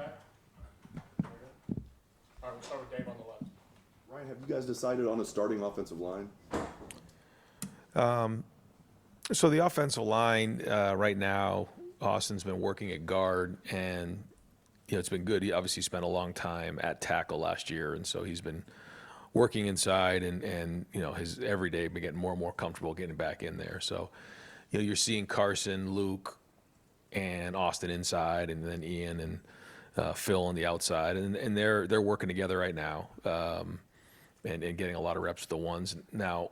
back. All right, we'll start with Dave on the left. Ryan, have you guys decided on a starting offensive line? So the offensive line right now, Austin's been working at guard, and it's been good. He obviously spent a long time at tackle last year, and so he's been working inside, and his every day been getting more and more comfortable getting back in there. So you're seeing Carson, Luke, and Austin inside, and then Ian and Phil on the outside, and they're working together right now, and getting a lot of reps with the ones. Now,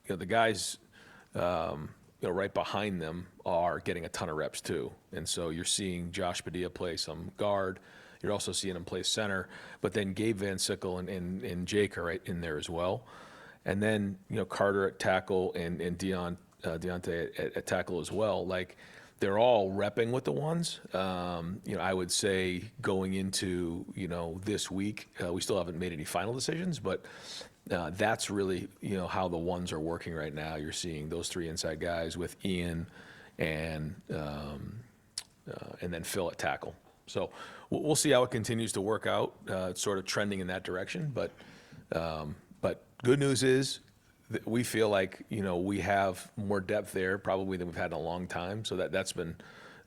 the guys right behind them are getting a ton of reps too, and so you're seeing Josh Padilla play some guard. You're also seeing him play center, but then Gabe Van Sickle and Jake are right in there as well, and then Carter at tackle and Deontay at tackle as well. Like, they're all repping with the ones. I would say going into this week, we still haven't made any final decisions, but that's really how the ones are working right now. You're seeing those three inside guys with Ian and then Phil at tackle. So we'll see how it continues to work out. It's sort of trending in that direction, but good news is that we feel like we have more depth there probably than we've had in a long time. So that's been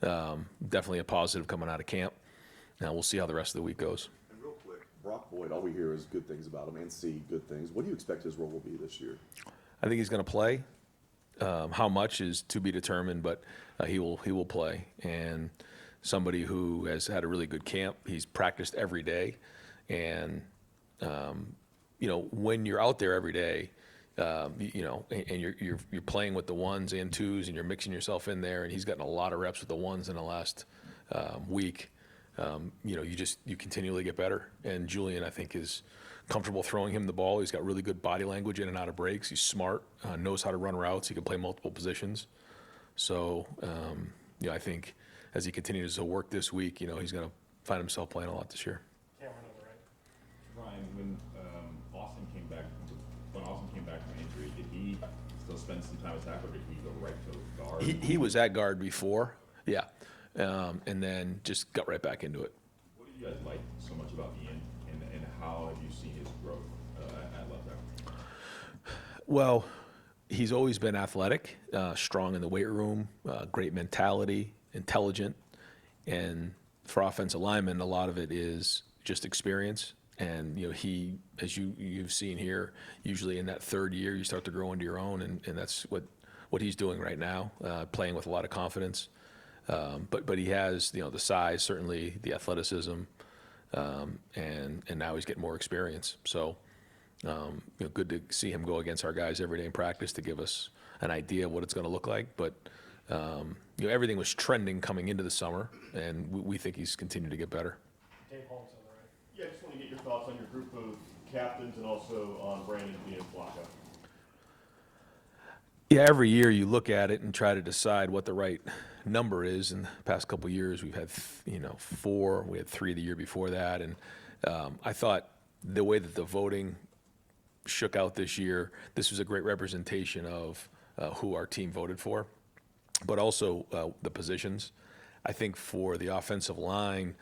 definitely a positive coming out of camp. Now we'll see how the rest of the week goes. And real quick, Brock Boyd, all we hear is good things about him and see good things. What do you expect his role will be this year? I think he's going to play. How much is to be determined, but he will play. And somebody who has had a really good camp. He's practiced every day, and when you're out there every day, and you're playing with the ones and twos, and you're mixing yourself in there, and he's gotten a lot of reps with the ones in the last week. You continually get better, and Julian, I think, is comfortable throwing him the ball. He's got really good body language in and out of breaks. He's smart, knows how to run routes. He can play multiple positions. So I think as he continues to work this week, he's going to find himself playing a lot this year. Cameron on the right. Ryan, when Austin came back from injury, did he still spend some time at tackle, or did he go right to guard? He was at guard before, yeah, and then just got right back into it. What do you guys like so much about Ian, and how have you seen his growth at left tackle? Well, he's always been athletic, strong in the weight room, great mentality, intelligent, and for offensive linemen, a lot of it is just experience. And he, as you've seen here, usually in that third year, you start to grow into your own, and that's what he's doing right now, playing with a lot of confidence. But he has the size, certainly the athleticism, and now he's getting more experience. So good to see him go against our guys every day in practice to give us an idea of what it's going to look like. But everything was trending coming into the summer, and we think he's continued to get better. Dave Holmes on the right. Yeah, I just want to get your thoughts on your group of captains and also on Brandon being Flacco. Yeah, every year you look at it and try to decide what the right number is. In the past couple of years, we've had 4. We had 3 the year before that, and I thought the way that the voting shook out this year, this was a great representation of who our team voted for, but also the positions. I think for the offensive line,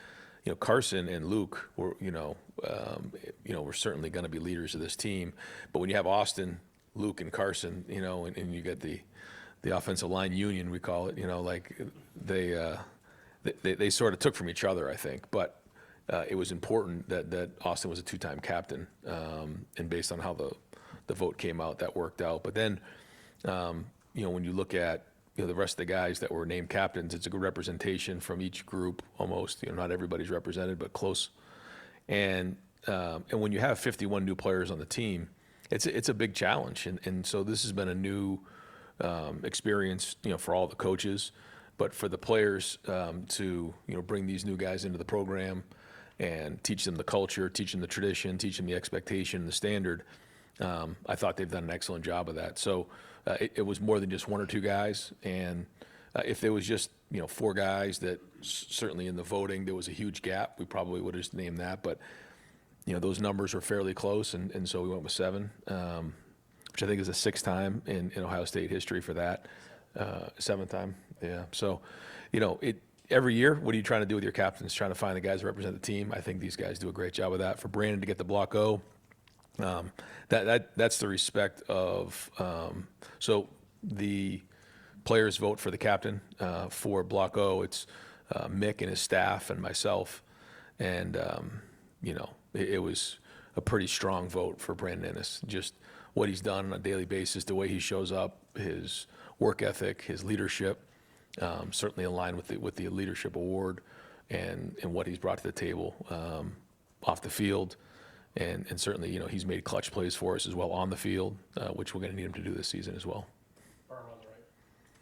Carson and Luke were we're certainly going to be leaders of this team. But when you have Austin, Luke, and Carson, and you get the offensive line union, we call it, like they sort of took from each other, I think. But it was important that Austin was a 2-time captain, and based on how the vote came out, that worked out. But then, when you look at the rest of the guys that were named captains, it's a good representation from each group almost. Not everybody's represented, but close. And when you have 51 new players on the team, it's a big challenge. And so this has been a new experience, for all the coaches, but for the players to bring these new guys into the program and teach them the culture, teach them the tradition, teach them the expectation, the standard. I thought they've done an excellent job of that. So it was more than just 1 or 2 guys. And if there was just 4 guys, that certainly in the voting there was a huge gap. We probably would have just named that. But those numbers were fairly close, and so we went with 7, which I think is the 6th time in Ohio State history for that. 7th time, yeah. So every year, what are you trying to do with your captains? Trying to find the guys that represent the team. I think these guys do a great job of that. For Brandon to get the block O, that's the respect of. So the players vote for the captain. For block O, it's Mick and his staff and myself, and it was a pretty strong vote for Brandon Ennis. Just what he's done on a daily basis, the way he shows up, his work ethic, his leadership. Certainly in line with the leadership award and what he's brought to the table off the field, and certainly he's made clutch plays for us as well on the field, which we're going to need him to do this season as well. Burn on the right.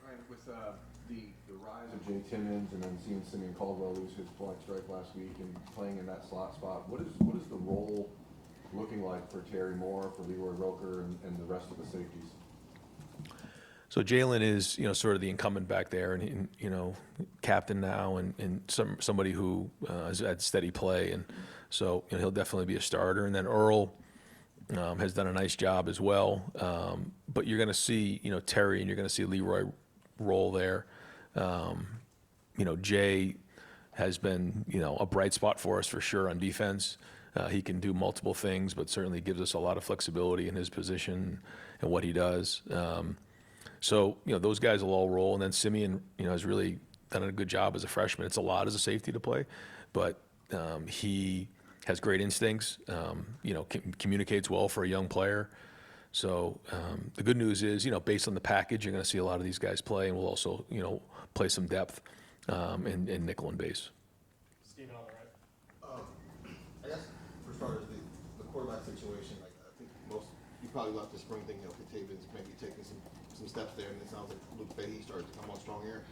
Ryan, with the rise of Jay Timmons and then seeing Simeon Caldwell lose his point strike last week and playing in that slot spot, what is the role looking like for Terry Moore, for Leroy Roker, and the rest of the safeties? So Jalen is, sort of the incumbent back there, and captain now, and somebody who has had steady play, and so he'll definitely be a starter. And then Earl has done a nice job as well. But you're going to see, Terry, and you're going to see Leroy roll there. Jay has been, a bright spot for us for sure on defense. He can do multiple things, but certainly gives us a lot of flexibility in his position and what he does. So, those guys will all roll. And then Simeon, has really done a good job as a freshman. It's a lot as a safety to play, but he has great instincts, communicates well for a young player. So the good news is, based on the package, you're going to see a lot of these guys play, and we'll also, play some depth in nickel and base. Steven on the right. I guess for starters, the quarterback situation, like I think you probably left the spring thinking, Taven's maybe taking some steps there, and it sounds like Luke Fahey started to come on strong here.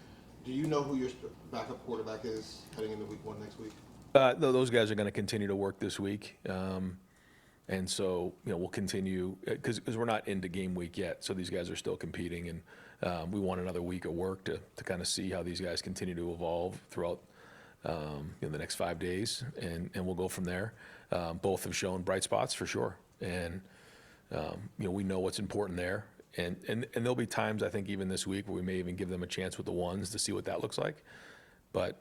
Do you know who your backup quarterback is heading into week 1 next week? Those guys are going to continue to work this week. And so, we'll continue because we're not into game week yet. So these guys are still competing, and we want another week of work to kind of see how these guys continue to evolve throughout the next 5 days, and we'll go from there. Both have shown bright spots for sure, and we know what's important there. And there'll be times, I think, even this week where we may even give them a chance with the ones to see what that looks like. But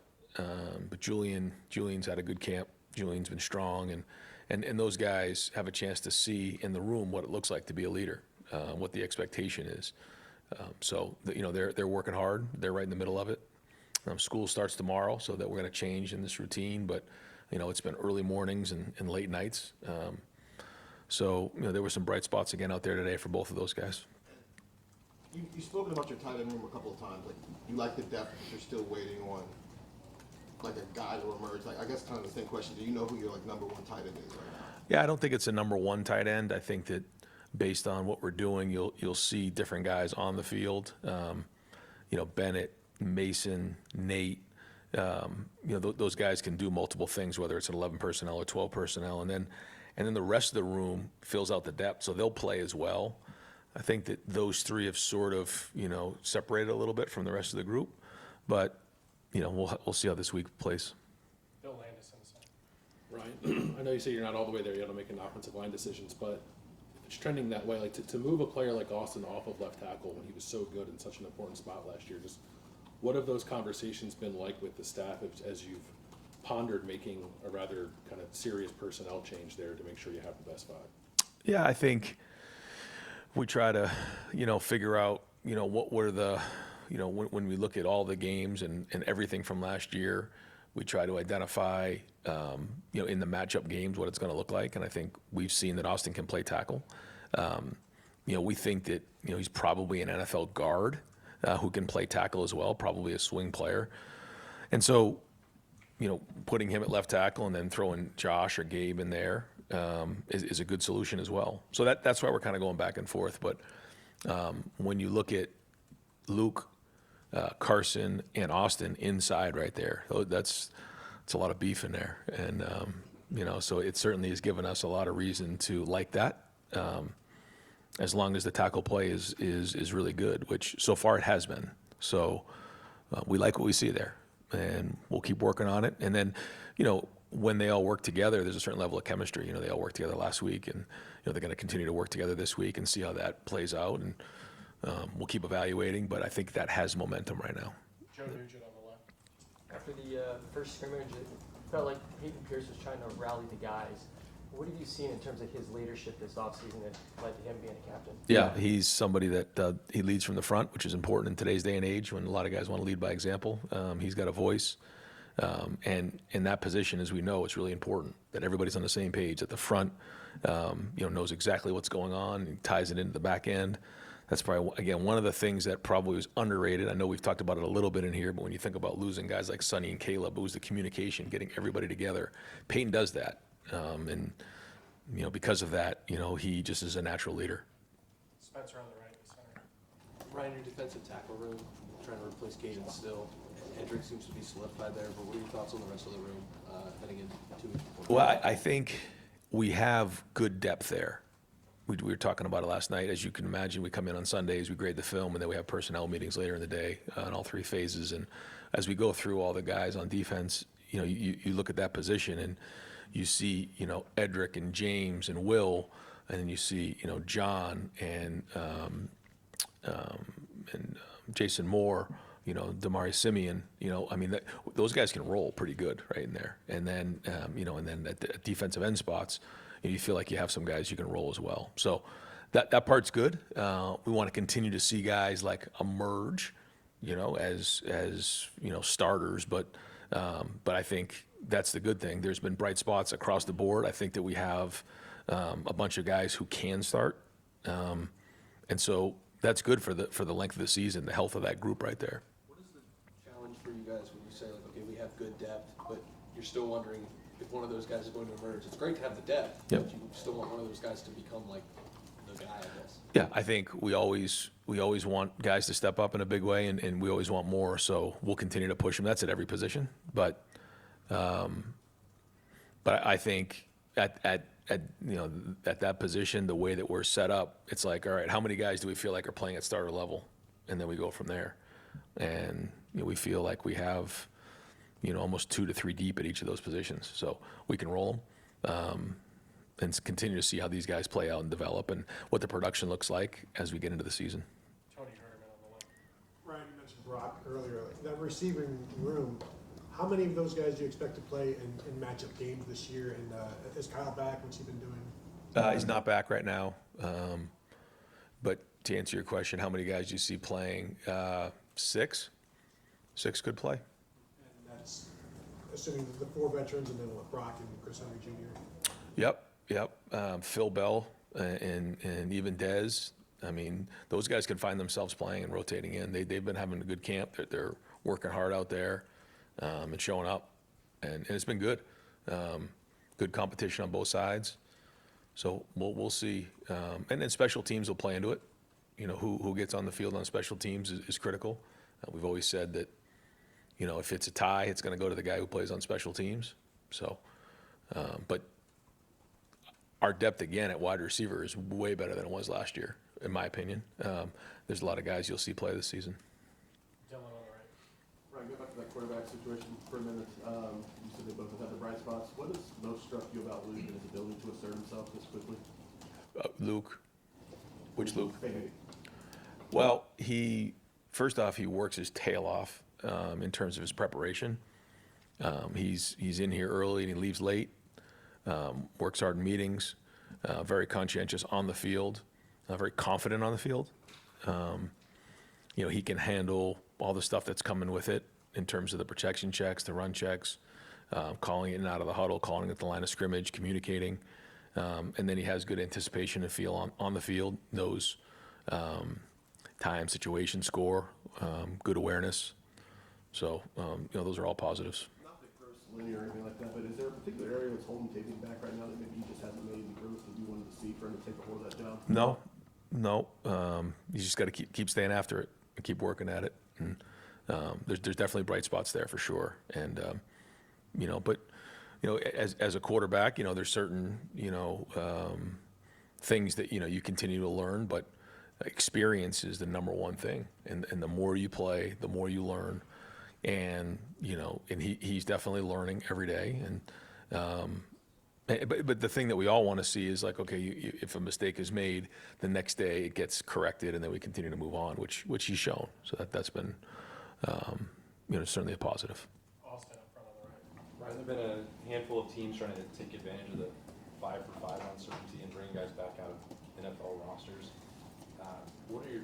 Julian's had a good camp. Julian's been strong, and those guys have a chance to see in the room what it looks like to be a leader, what the expectation is. So they're working hard. They're right in the middle of it. School starts tomorrow, so that we're going to change in this routine. But it's been early mornings and late nights. So there were some bright spots again out there today for both of those guys. You've spoken about your tight end room a couple of times. Like, you like the depth, but you're still waiting on like a guy to emerge. Like, I guess kind of the same question. Do you know who your number one tight end is right now? Yeah, I don't think it's a number one tight end. I think that based on what we're doing, you'll see different guys on the field. Bennett, Mason, Nate. Those guys can do multiple things, whether it's an 11 personnel or 12 personnel, and then the rest of the room fills out the depth, so they'll play as well. I think that those three have sort of, separated a little bit from the rest of the group, but, we'll see how this week plays. Bill Landis in the center. Ryan, I know you say you're not all the way there yet on making offensive line decisions, but if it's trending that way, like to move a player like Austin off of left tackle when he was so good in such an important spot last year, just what have those conversations been like with the staff as you've pondered making a rather kind of serious personnel change there to make sure you have the best five? Yeah, I think we try to, figure out, what were the, when we look at all the games and everything from last year, we try to identify, in the matchup games what it's going to look like. And I think we've seen that Austin can play tackle. We think that, he's probably an NFL guard who can play tackle as well, probably a swing player. And so, putting him at left tackle and then throwing Josh or Gabe in there is a good solution as well. So that's why we're kind of going back and forth. But when you look at Luke, Carson, and Austin inside right there, it's a lot of beef in there. And, so it certainly has given us a lot of reason to like that. As long as the tackle play is really good, which so far it has been. So we like what we see there, and we'll keep working on it. And then, when they all work together, there's a certain level of chemistry. They all worked together last week, and they're going to continue to work together this week and see how that plays out. And we'll keep evaluating, but I think that has momentum right now. Joe Nugent on the left. after the first scrimmage, it felt like Payton Pierce was trying to rally the guys. What have you seen in terms of his leadership this offseason that led to him being a captain? Yeah, he's somebody that he leads from the front, which is important in today's day and age when a lot of guys want to lead by example. He's got a voice. And in that position, as we know, it's really important that everybody's on the same page at the front, knows exactly what's going on and ties it into the back end. That's probably, again, one of the things that probably was underrated. I know we've talked about it a little bit in here, but when you think about losing guys like Sonny and Caleb, it was the communication, getting everybody together. Payton does that. And because of that, he just is a natural leader. Spencer on the right, center. Ryan, your defensive tackle room, trying to replace Caden still. Hendrick seems to be solidified there, but what are your thoughts on the rest of the room heading into 2 weeks before? Well, I think we have good depth there. We were talking about it last night. As you can imagine, we come in on Sundays, we grade the film, and then we have personnel meetings later in the day in all 3 phases. And as we go through all the guys on defense, you look at that position and you see, Edric and James and Will, and then you see, John and Jason Moore, Damari Simeon, those guys can roll pretty good right in there. And then, and then at the defensive end spots, you feel like you have some guys you can roll as well. So that part's good. We want to continue to see guys like emerge, as starters. But I think that's the good thing. There's been bright spots across the board. I think that we have a bunch of guys who can start, and so that's good for the length of the season, the health of that group right there. What is the challenge for you guys when you say, like, okay, we have good depth, but you're still wondering if one of those guys is going to emerge? It's great to have the depth, Yep. but you still want one of those guys to become like the guy, I guess. Yeah, I think we always want guys to step up in a big way, and we always want more. So we'll continue to push them. That's at every position, but I think at that position, the way that we're set up, it's like, all right, how many guys do we feel like are playing at starter level, and then we go from there, and we feel like we have almost 2 to 3 deep at each of those positions, so we can roll them. And continue to see how these guys play out and develop and what the production looks like as we get into the season. Tony Herman on the left. Ryan, you mentioned Brock earlier. That receiving room, how many of those guys do you expect to play in matchup games this year? And is Kyle back? What's he been doing? He's not back right now. But to answer your question, how many guys do you see playing? 6. 6 could play. And that's assuming the 4 veterans and then what, Brock and Chris Henry Jr.? Yep. Phil Bell and even Dez. I mean, those guys can find themselves playing and rotating in. They've been having a good camp. They're working hard out there and showing up, and it's been good. Good competition on both sides. So we'll see. And then special teams will play into it. Who gets on the field on special teams is critical. We've always said that, if it's a tie, it's going to go to the guy who plays on special teams. So, but our depth again at wide receiver is way better than it was last year, in my opinion. There's a lot of guys you'll see play this season. Dylan on the right. Ryan, go back to that quarterback situation for a minute. You said they both have had the bright spots. What has most struck you about Luke and his ability to assert himself this quickly? Luke, which Luke? Hey. Well, first off, he works his tail off in terms of his preparation. He's in here early and he leaves late. Works hard in meetings, very conscientious on the field, very confident on the field. He can handle all the stuff that's coming with it in terms of the protection checks, the run checks, calling in and out of the huddle, calling at the line of scrimmage, communicating. And then he has good anticipation and feel on the field, knows time, situation, score, good awareness. So, those are all positives. Linear or anything like that, but is there a particular area that's holding Payton back right now that maybe he just hasn't made the growth that you wanted to see for him to take a hold of that job? No. You just got to keep staying after it and keep working at it. And there's definitely bright spots there for sure. And as a quarterback, there's certain things that you continue to learn, but experience is the number one thing. And the more you play, the more you learn. And he's definitely learning every day. And but the thing that we all want to see is like, okay, if a mistake is made, the next day it gets corrected, and then we continue to move on, which he's shown. So that's been certainly a positive. Austin Has there been a handful of teams trying to take advantage of the 5-for-5 uncertainty and bring guys back out of NFL rosters? What do you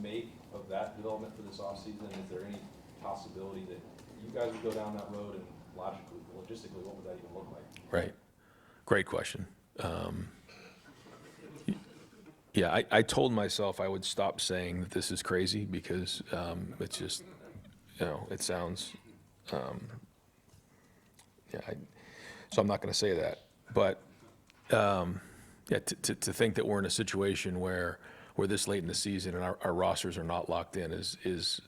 make of that development for this offseason? Is there any possibility that you guys would go down that road, and logically, logistically, what would that even look like? Right. Great question. Yeah, I told myself I would stop saying that this is crazy because it's just, it sounds, so I'm not going to say that. But, yeah, to think that we're in a situation where we're this late in the season and our rosters are not locked in is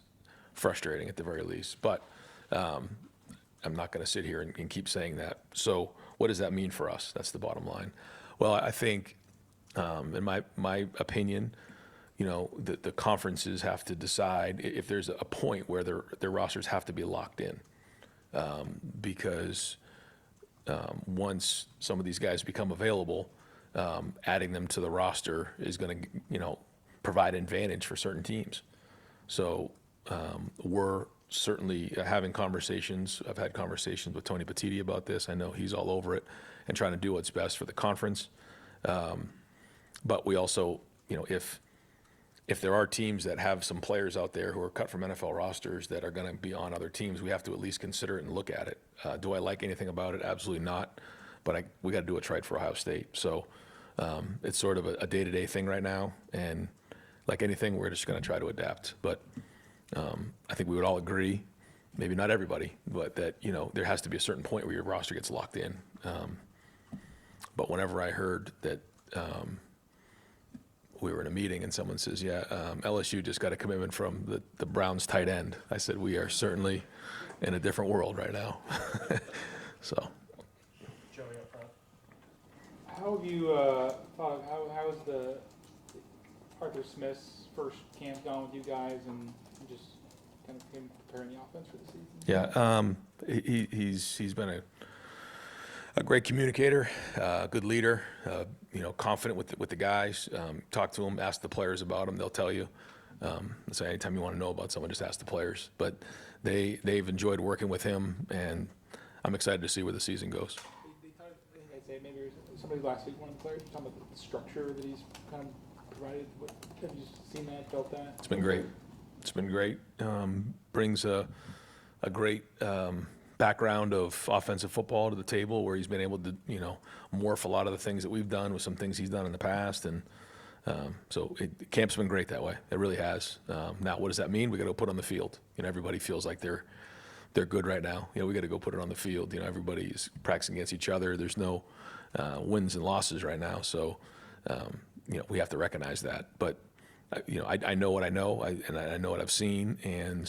frustrating at the very least. But I'm not going to sit here and keep saying that. So what does that mean for us? That's the bottom line. Well, I think, in my opinion, the conferences have to decide if there's a point where their rosters have to be locked in, because once some of these guys become available, adding them to the roster is going to provide advantage for certain teams. So we're certainly having conversations. I've had conversations with Tony Petitti about this. I know he's all over it and trying to do what's best for the conference. But we also, if there are teams that have some players out there who are cut from NFL rosters that are going to be on other teams, we have to at least consider it and look at it. Do I like anything about it? Absolutely not. But we got to do what's right for Ohio State. So it's sort of a day-to-day thing right now. And like anything, we're just going to try to adapt. But I think we would all agree, maybe not everybody, but that, there has to be a certain point where your roster gets locked in. But whenever I heard that we were in a meeting and someone says, LSU just got a commitment from the Browns tight end, I said, we are certainly in a different world right now. So. Joey up front. How have you thought of how is the Arthur Smith's first camp gone with you guys, and just kind of him preparing the offense for the season? Yeah, he's been a great communicator, good leader, confident with the guys. Talk to them, ask the players about him. They'll tell you. So anytime you want to know about someone, just ask the players. But they've enjoyed working with him, and I'm excited to see where the season goes. I'd say maybe somebody last week, one of the players, talking about the structure that he's kind of provided. Have you seen that, felt that? It's been great. It's been great. Brings a great background of offensive football to the table, where he's been able to, morph a lot of the things that we've done with some things he's done in the past. And so camp's been great that way. It really has. Now, what does that mean? We got to put on the field. Everybody feels like they're good right now. We got to go put it on the field. Everybody's practicing against each other. There's no wins and losses right now. So, we have to recognize that. But I know what I know, and I know what I've seen, and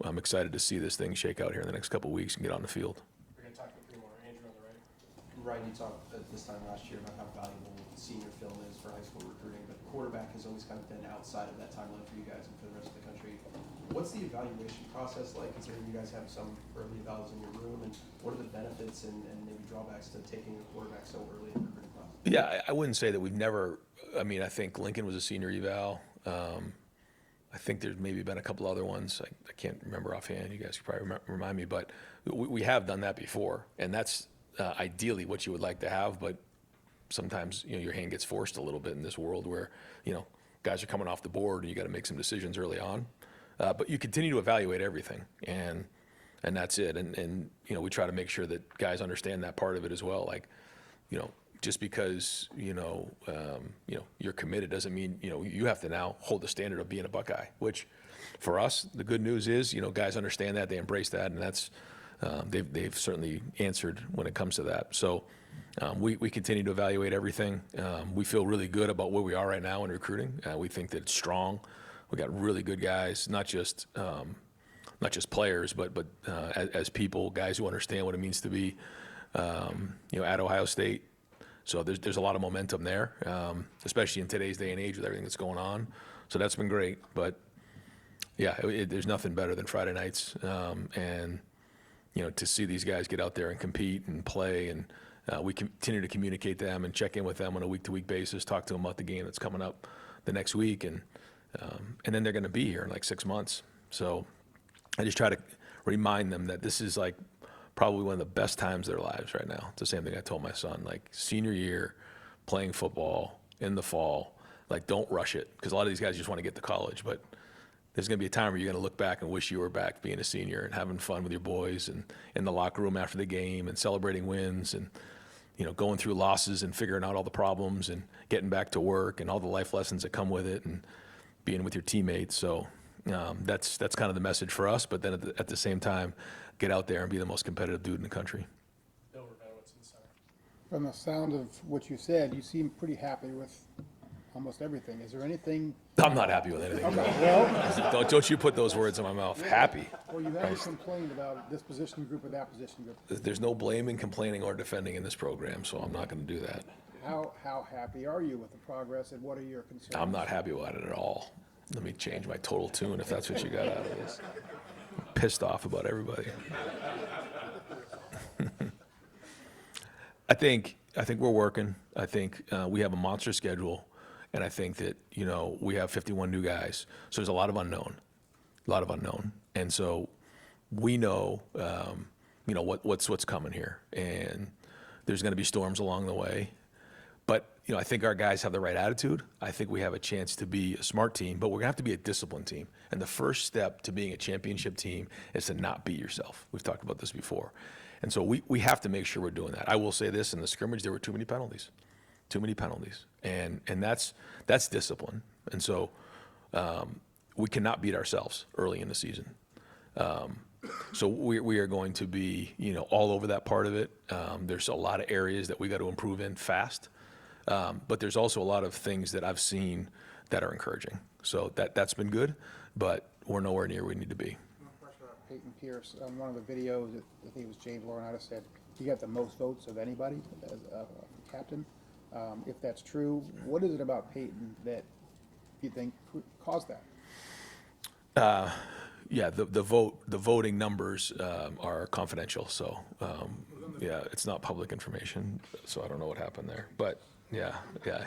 I'm excited to see this thing shake out here in the next couple of weeks and get on the field. We're going to talk to three more. Andrew on the right. Ryan, you talked at this time last year about how valuable senior film is for high school recruiting, but quarterback has always kind of been outside of that timeline for you guys and for the rest of the country. What's the evaluation process like, considering you guys have some early evals in your room, and what are the benefits and maybe drawbacks to taking a quarterback so early in the recruiting process? Yeah, I wouldn't say that we've never. I think Lincoln was a senior eval. I think there's maybe been a couple other ones. I can't remember offhand. You guys could probably remind me, but we have done that before, and that's ideally what you would like to have. But sometimes your hand gets forced a little bit in this world where guys are coming off the board and you got to make some decisions early on. But you continue to evaluate everything, and that's it. And we try to make sure that guys understand that part of it as well. Like, just because you're committed doesn't mean you have to now hold the standard of being a Buckeye. Which, for us, the good news is guys understand that, they embrace that, and that's they've certainly answered when it comes to that. So we continue to evaluate everything. We feel really good about where we are right now in recruiting. We think that it's strong. We got really good guys, not just players, but as people, guys who understand what it means to be at Ohio State. So there's a lot of momentum there, especially in today's day and age with everything that's going on. So that's been great. But yeah, there's nothing better than Friday nights, and to see these guys get out there and compete and play, and we continue to communicate them and check in with them on a week-to-week basis, talk to them about the game that's coming up the next week, and then they're going to be here in like 6 months. So I just try to remind them that this is like probably one of the best times of their lives right now. It's the same thing I told my son, like senior year, playing football in the fall, like don't rush it, because a lot of these guys just want to get to college, but there's going to be a time where you're going to look back and wish you were back being a senior and having fun with your boys and in the locker room after the game and celebrating wins and, you know, going through losses and figuring out all the problems and getting back to work and all the life lessons that come with it and being with your teammates. So that's kind of the message for us. But then at the same time, get out there and be the most competitive dude in the country. Bill Rabinowitz in the center. From the sound of what you said, you seem pretty happy with almost everything. Is there anything? I'm not happy with anything. Okay, well, Don't you put those words in my mouth. Happy. well, you haven't complained about this position group or that position group. There's no blaming, complaining, or defending in this program, so I'm not going to do that. How happy are you with the progress, and what are your concerns? I'm not happy about it at all. Let me change my total tune if that's what you got out of this. I'm pissed off about everybody. I think we're working. I think we have a monster schedule, and I think that, you know, we have 51 new guys, so there's a lot of unknown, and so we know, you know, what's coming here, and there's going to be storms along the way. But, you know, I think our guys have the right attitude. I think we have a chance to be a smart team, but we're going to have to be a disciplined team. And the first step to being a championship team is to not beat yourself. We've talked about this before. And so we have to make sure we're doing that. I will say this, in the scrimmage, there were too many penalties. And that's discipline. And so we cannot beat ourselves early in the season. So we are going to be, you know, all over that part of it. There's a lot of areas that we got to improve in fast. But there's also a lot of things that I've seen that are encouraging. So that's been good, but we're nowhere near where we need to be. Payton Pierce, on one of the videos, I think it was James Laurinaitis said he got the most votes of anybody as a captain. If that's true, what is it about Payton that you think caused that? Yeah, the voting numbers are confidential, so yeah, it's not public information. So I don't know what happened there, but yeah,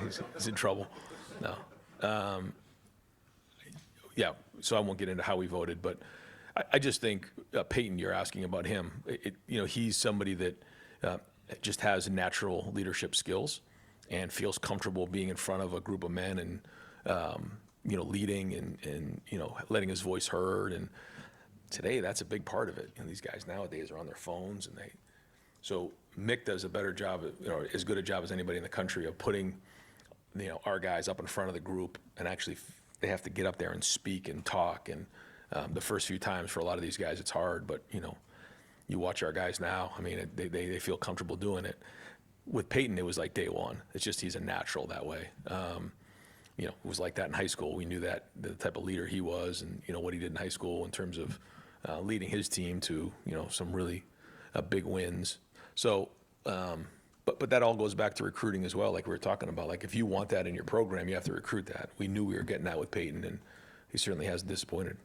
he's in trouble. No, yeah. So I won't get into how we voted, but I just think Payton, you're asking about him. You know, he's somebody that just has natural leadership skills and feels comfortable being in front of a group of men and you know, leading and you know, letting his voice heard. And today, that's a big part of it. You know, these guys nowadays are on their phones, and so Mick does a better job, or as good a job as anybody in the country, of putting, you know, our guys up in front of the group, and actually they have to get up there and speak and talk. And the first few times for a lot of these guys, it's hard, but you know, you watch our guys now. I mean, they feel comfortable doing it. With Payton, it was like day one. It's just he's a natural that way. You know, it was like that in high school. We knew that the type of leader he was, and you know what he did in high school in terms of leading his team to, you know, some really big wins. So, but that all goes back to recruiting as well, like we were talking about. Like if you want that in your program, you have to recruit that. We knew we were getting that with Payton, and he certainly hasn't disappointed.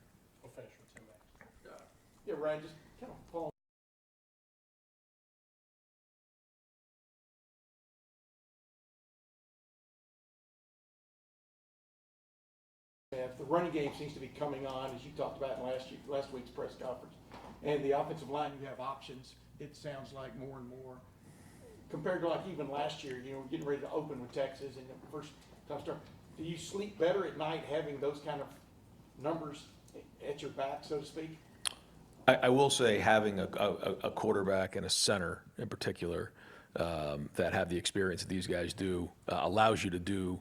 We'll finish with Tim next. Yeah, Ryan, just kind of following. The running game seems to be coming on, as you talked about in last week's press conference. And the offensive line, you have options, it sounds like more and more. Compared to like even last year, you know, we're getting ready to open with Texas and the first time start. Do you sleep better at night having those kind of numbers at your back, so to speak? I will say having a quarterback and a center in particular that have the experience that these guys do allows you to do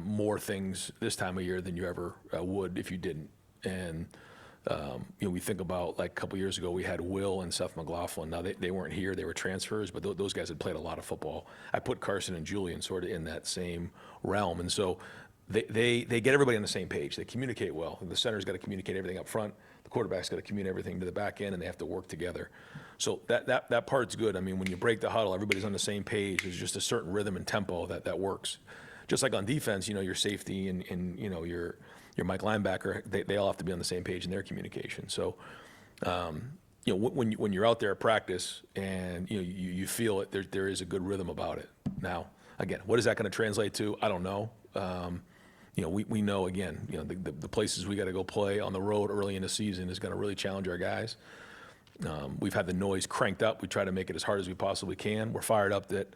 more things this time of year than you ever would if you didn't. And you know, we think about like a couple years ago, we had Will and Seth McLaughlin. Now they weren't here; they were transfers, but those guys had played a lot of football. I put Carson and Julian sort of in that same realm, and so they get everybody on the same page. They communicate well. The center's got to communicate everything up front. The quarterback's got to communicate everything to the back end, and they have to work together. So that part's good. I mean, when you break the huddle, everybody's on the same page. There's just a certain rhythm and tempo that works. Just like on defense, you know, your safety and you know, your Mike linebacker, they all have to be on the same page in their communication. So, you know, when you're out there at practice and, you know, you feel it, there is a good rhythm about it. Now, again, what is that going to translate to? I don't know. You know, we know, again, you know, the places we got to go play on the road early in the season is going to really challenge our guys. We've had the noise cranked up. We try to make it as hard as we possibly can. We're fired up that,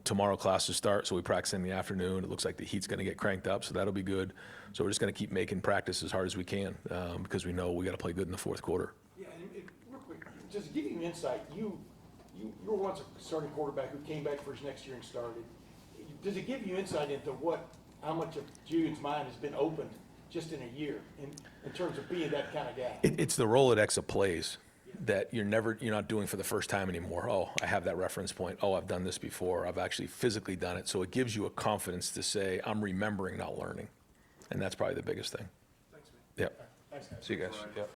tomorrow classes start, so we practice in the afternoon. It looks like the heat's going to get cranked up, so that'll be good. So we're just going to keep making practice as hard as we can because we know we got to play good in the fourth quarter. Yeah, and real quick, just to give you an insight, you were once a starting quarterback who came back for his next year and started. Does it give you insight into how much of Jude's mind has been opened just in a year in terms of being that kind of guy? It's the Rolodex of plays that you're not doing for the first time anymore. Oh, I have that reference point. Oh, I've done this before. I've actually physically done it. So it gives you a confidence to say, I'm remembering, not learning. And that's probably the biggest thing. Thanks, man. Yep. Thanks, guys. See you guys. Yep.